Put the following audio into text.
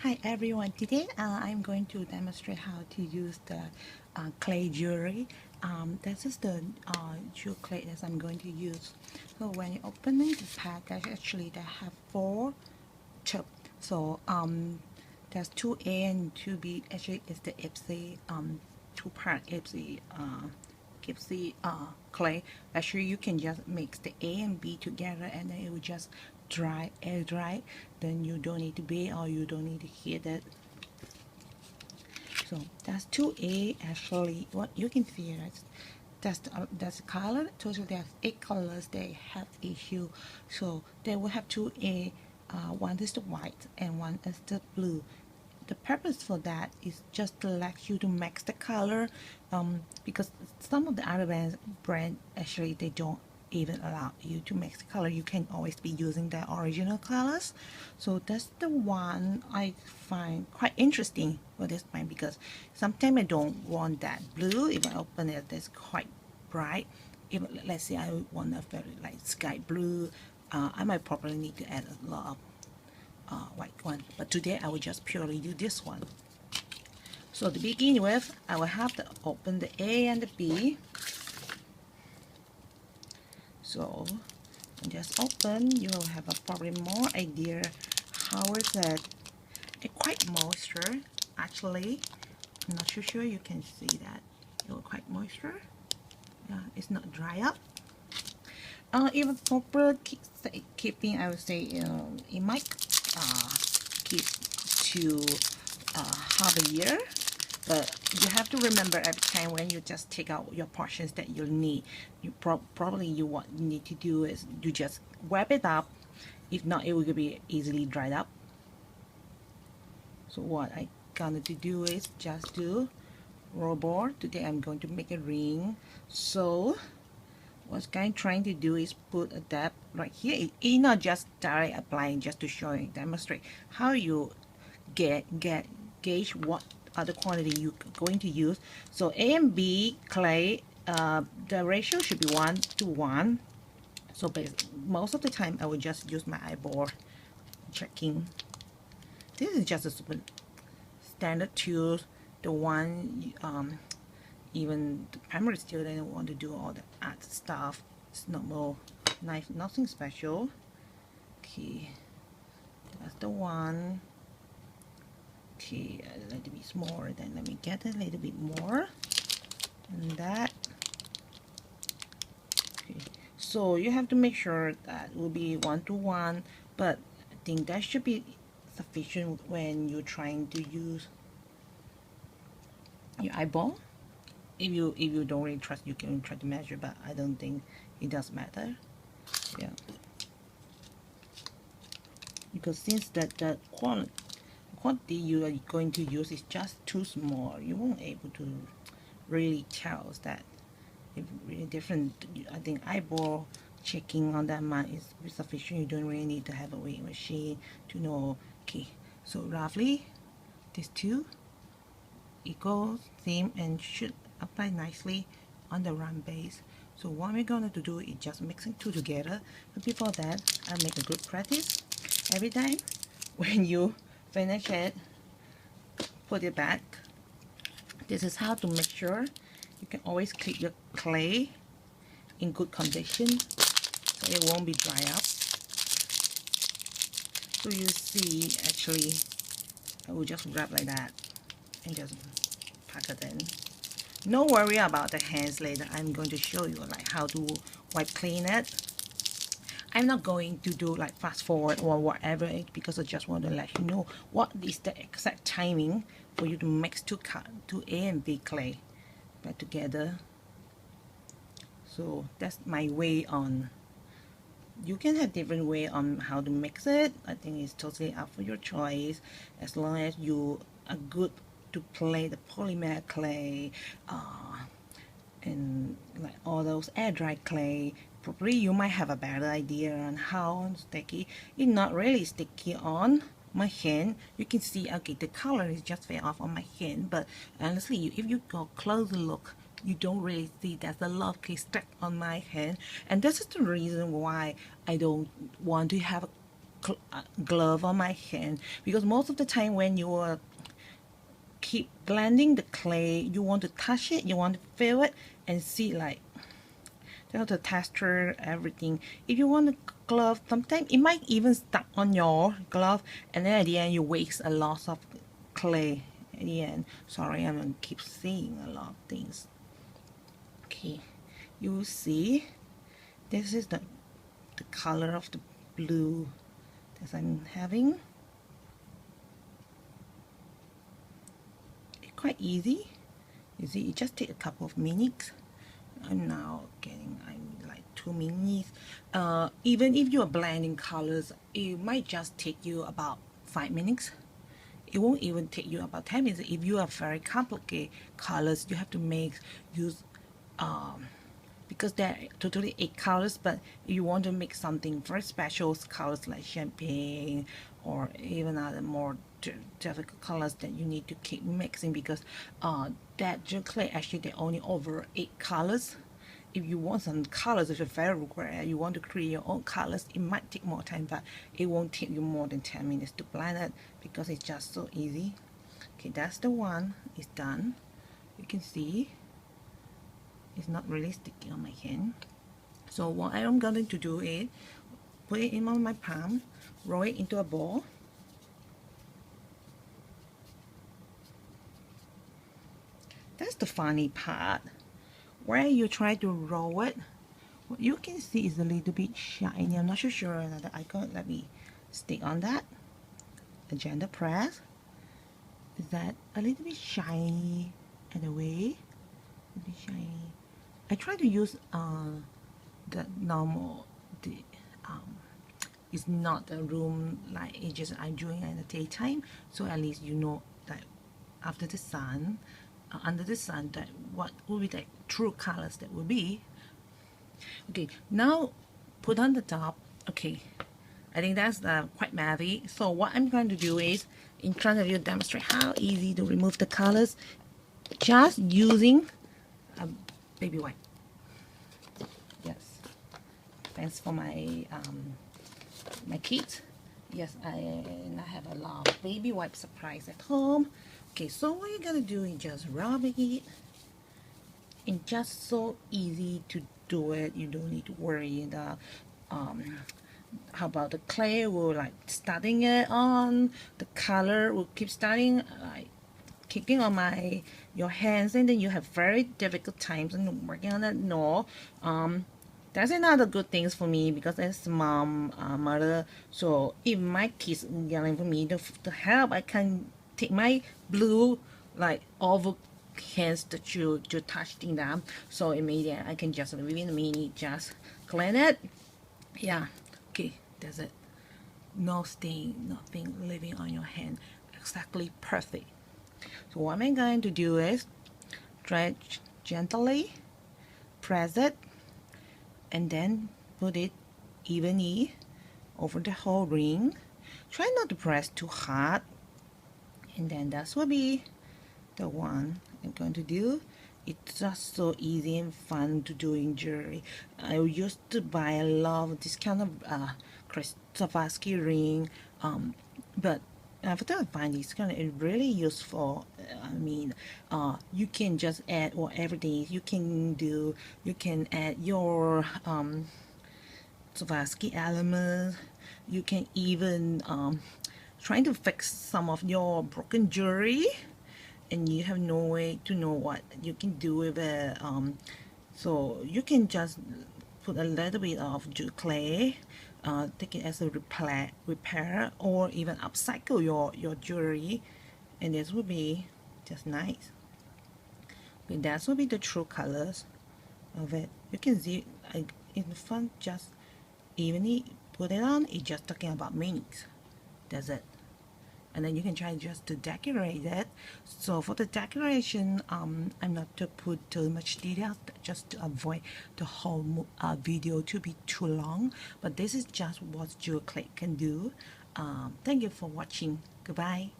Hi everyone, today I'm going to demonstrate how to use the clay jewelry. This is the jewel clay that I'm going to use. So when you open the package, actually they have 4 tubes. So there's 2A and 2B. Actually it's the Ipsy 2-part Ipsy clay. Actually you can just mix the A and B together and then it will just air dry. Then you don't need to bake or you don't need to heat it. So that's 2A. Actually what you can see that's the color. Total there's 8 colors they have issue. So they will have 2A. One is the white and one is the blue. The purpose for that is just to let you to mix the color, because some of the other brand actually they don't even allow you to mix the color. You can always be using the original colors. So that's the one I find quite interesting for this brand, because sometimes I don't want that blue. If I open it, it's quite bright. If let's say I want a very light sky blue, I might probably need to add a lot of white one, but today I will just purely do this one. So to begin with, I will have to open the A and the B. So just open, you will have probably more idea how is it. It's quite moisture actually. I'm not too sure you can see that. It's quite moisture. It's not dry up. Even proper keeping, I would say it might keep to half a year, but you have to remember every time when you just take out your portions that you'll need, you probably what you need to do is you just wrap it up. If not, it will be easily dried up. So what I gonna to do is just do roll ball. Today I'm going to make a ring. So what I'm trying to do is put a dab right here. It's not just direct applying, just to show you, demonstrate how you gauge what other quantity you're going to use. So A and B clay, the ratio should be 1:1. So most of the time I will just use my eyeball checking. This is just a super standard tool. The one even the primary student want to do all the art stuff. It's not more nice, nothing special. Okay, that's the one. Okay, a little bit smaller, then let me get a little bit more, and that. Okay, so you have to make sure that will be 1:1, but I think that should be sufficient when you're trying to use your eyeball. If you don't really trust, you can try to measure, but I don't think it does matter. Yeah, because since the quantity you are going to use is just too small, you won't able to really tell that it's really different. I think eyeball checking on that amount is sufficient. You don't really need to have a weighing machine to know. Okay, so roughly these two equals same and should apply nicely on the round base. So what we're going to do is just mixing two together. But before that, I make a good practice. Every time when you finish it, put it back. This is how to make sure you can always keep your clay in good condition so it won't be dry up. So you see, actually I will just wrap like that and just pack it in. No worry about the hands. Later I'm going to show you like how to wipe clean it. I'm not going to do like fast forward or whatever, because I just want to let you know what is the exact timing for you to mix two A and B clay back together. So that's my way on. You can have different way on how to mix it. I think it's totally up for your choice, as long as you are good to play the polymer clay and like all those air dry clay. Probably you might have a better idea on how sticky. It's not really sticky on my hand. You can see, okay, the color is just fade off on my hand, but honestly if you go closer look, you don't really see there's a lot of clay stuck on my hand, and this is the reason why I don't want to have glove on my hand, because most of the time when you are keep blending the clay, you want to touch it, you want to feel it and see like the texture, everything. If you want a glove, sometimes it might even stuck on your glove, and then at the end you waste a lot of clay at the end. Sorry, I'm gonna keep saying a lot of things. Okay, you see, this is the color of the blue that I'm having. It's quite easy. You see, it just take a couple of minutes. I'm like 2 minutes. Even if you are blending colors, it might just take you about 5 minutes. It won't even take you about 10 minutes. If you have very complicated colors, you have to use because there are totally 8 colors, but if you want to make something very special colors like champagne or even other more difficult colors that you need to keep mixing, because that gel clay actually they only over 8 colors. If you want some colors that are very rare, you want to create your own colors, it might take more time, but it won't take you more than 10 minutes to blend it because it's just so easy. Okay, that's the one. It's done. You can see it's not really sticky on my hand. So what I'm going to do is put it in on my palm, roll it into a ball. That's the funny part. Where you try to roll it, what you can see is a little bit shiny. I'm not so sure that I can. Let me stick on that. A gentle press. Is that a little bit shiny in a way? A bit shiny. I try to use the normal. It's not a room like it's just I'm doing in the daytime. So at least you know that after the sun. Under the sun, that what will be the true colors that will be. Okay, now put on the top. Okay, I think that's quite matty. So what I'm going to do is in front of you demonstrate how easy to remove the colors just using a baby wipe. Yes, thanks for my my kids. Yes, I have a lot of baby wipe supplies at home. Okay, so what you're gonna do is just rub it. It's just so easy to do it. You don't need to worry about how about the clay will like starting it on, the color will keep starting like kicking on your hands, and then you have very difficult times in working on it. No, that's another good things for me because as mom, mother. So if my kids yelling for me to help, I can take my blue like over hands to touching them. So immediately I can just within a minute just clean it. Yeah, okay, that's it. No stain, nothing living on your hand. Exactly perfect. So what I'm going to do is try gently press it and then put it evenly over the whole ring. Try not to press too hard, and then that will be the one I'm going to do. It's just so easy and fun to do in jewelry. I used to buy a lot of this kind of Swarovski ring, but after I find this kind of really useful. I mean, you can just add whatever things you can do. You can add your Swarovski elements. You can even trying to fix some of your broken jewelry, and you have no way to know what you can do with it. So you can just put a little bit of clay, take it as a repair, or even upcycle your jewelry, and this will be just nice. Okay, that will be the true colors of it. You can see in the front, just evenly put it on. It's just talking about minutes. That's it. And then you can try just to decorate it. So for the decoration, I'm not to put too much details just to avoid the whole video to be too long. But this is just what jewel clay can do. Thank you for watching. Goodbye.